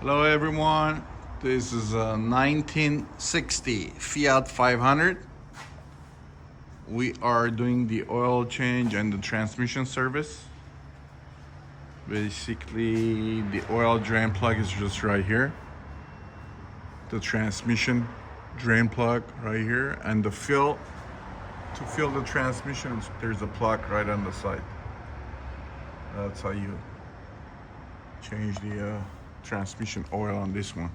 Hello everyone, this is a 1960 Fiat 500. We are doing the oil change and the transmission service. Basically, the oil drain plug is just right here. The transmission drain plug right here, and to fill the transmission, there's a plug right on the side. That's how you change the transmission oil on this one.